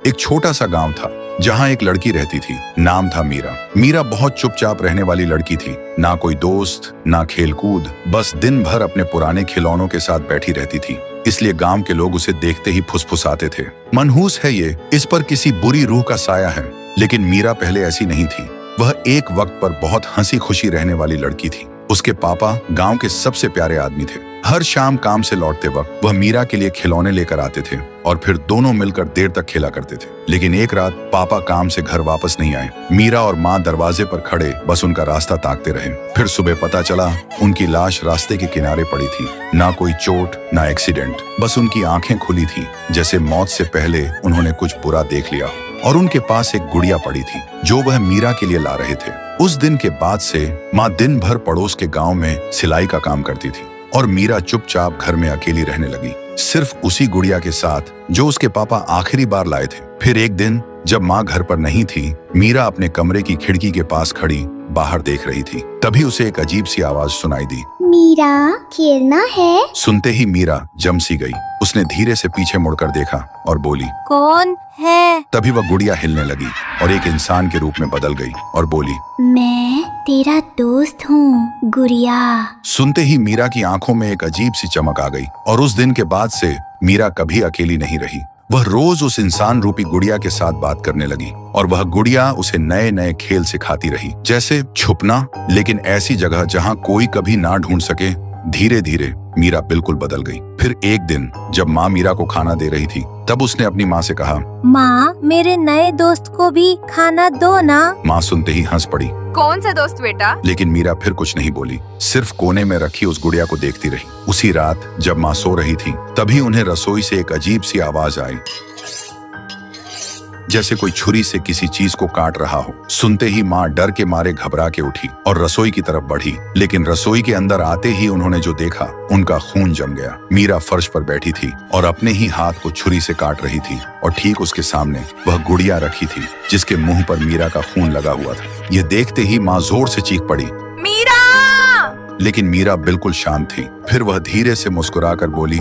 एक छोटा सा गांव था जहां एक लड़की रहती थी। नाम था मीरा। मीरा बहुत चुपचाप रहने वाली लड़की थी। ना कोई दोस्त, ना खेलकूद, बस दिन भर अपने पुराने खिलौनों के साथ बैठी रहती थी। इसलिए गांव के लोग उसे देखते ही फुसफुसाते थे, मनहूस है ये, इस पर किसी बुरी रूह का साया है। लेकिन मीरा पहले ऐसी नहीं थी। वह एक वक्त पर बहुत हंसी खुशी रहने वाली लड़की थी। उसके पापा गांव के सबसे प्यारे आदमी थे। हर शाम काम से लौटते वक्त वह मीरा के लिए खिलौने लेकर आते थे और फिर दोनों मिलकर देर तक खेला करते थे। लेकिन एक रात पापा काम से घर वापस नहीं आए। मीरा और माँ दरवाजे पर खड़े बस उनका रास्ता ताकते रहे। फिर सुबह पता चला उनकी लाश रास्ते के किनारे पड़ी थी। ना कोई चोट, ना एक्सीडेंट, बस उनकी आंखें खुली थी, जैसे मौत से पहले उन्होंने कुछ बुरा देख लिया। और उनके पास एक गुड़िया पड़ी थी जो वह मीरा के लिए ला रहे थे। उस दिन के बाद से माँ दिन भर पड़ोस के गांव में सिलाई का काम करती थी और मीरा चुपचाप घर में अकेली रहने लगी, सिर्फ उसी गुड़िया के साथ जो उसके पापा आखिरी बार लाए थे। फिर एक दिन जब माँ घर पर नहीं थी, मीरा अपने कमरे की खिड़की के पास खड़ी बाहर देख रही थी। तभी उसे एक अजीब सी आवाज सुनाई दी, मीरा, खेलना है? सुनते ही मीरा जम सी गई। उसने धीरे से पीछे मुड़कर देखा और बोली, कौन है? तभी वह गुड़िया हिलने लगी और एक इंसान के रूप में बदल गई और बोली, मैं तेरा दोस्त हूँ गुड़िया। सुनते ही मीरा की आंखों में एक अजीब सी चमक आ गई और उस दिन के बाद से मीरा कभी अकेली नहीं रही। वह रोज उस इंसान रूपी गुड़िया के साथ बात करने लगी और वह गुड़िया उसे नए नए खेल सिखाती रही, जैसे छुपना, लेकिन ऐसी जगह जहां कोई कभी ना ढूंढ सके। धीरे धीरे मीरा बिल्कुल बदल गई। फिर एक दिन जब माँ मीरा को खाना दे रही थी, तब उसने अपनी माँ से कहा, माँ, मेरे नए दोस्त को भी खाना दो ना। माँ सुनते ही हंस पड़ी। कौन सा दोस्त बेटा? लेकिन मीरा फिर कुछ नहीं बोली, सिर्फ कोने में रखी उस गुड़िया को देखती रही। उसी रात जब माँ सो रही थी, तभी उन्हें रसोई से एक अजीब सी आवाज आई, जैसे कोई छुरी से किसी चीज को काट रहा हो। सुनते ही माँ डर के मारे घबरा के उठी और रसोई की तरफ बढ़ी। लेकिन रसोई के अंदर आते ही उन्होंने जो देखा, उनका खून जम गया। मीरा फर्श पर बैठी थी और अपने ही हाथ को छुरी से काट रही थी और ठीक उसके सामने वह गुड़िया रखी थी जिसके मुंह पर मीरा का खून लगा हुआ था। ये देखते ही माँ जोर से चीख पड़ी, मीरा! लेकिन मीरा बिल्कुल शांत थी। फिर वह धीरे से मुस्कुराकर बोली,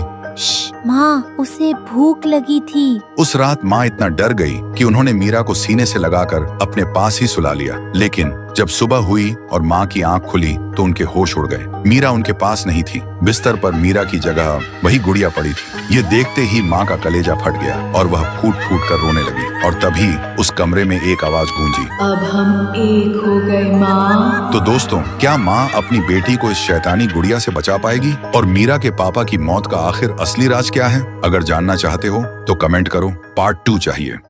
माँ, उसे भूख लगी थी। उस रात माँ इतना डर गई कि उन्होंने मीरा को सीने से लगाकर अपने पास ही सुला लिया। लेकिन जब सुबह हुई और माँ की आंख खुली तो उनके होश उड़ गए। मीरा उनके पास नहीं थी। बिस्तर पर मीरा की जगह वही गुड़िया पड़ी थी। ये देखते ही माँ का कलेजा फट गया और वह फूट फूट कर रोने लगी। और तभी उस कमरे में एक आवाज गूंजी, अब हम एक हो गए माँ। तो दोस्तों, क्या माँ अपनी बेटी को इस शैतानी गुड़िया से बचा पाएगी? और मीरा के पापा की मौत का आखिर असली राज क्या है? अगर जानना चाहते हो तो कमेंट करो। पार्ट 2 चाहिए।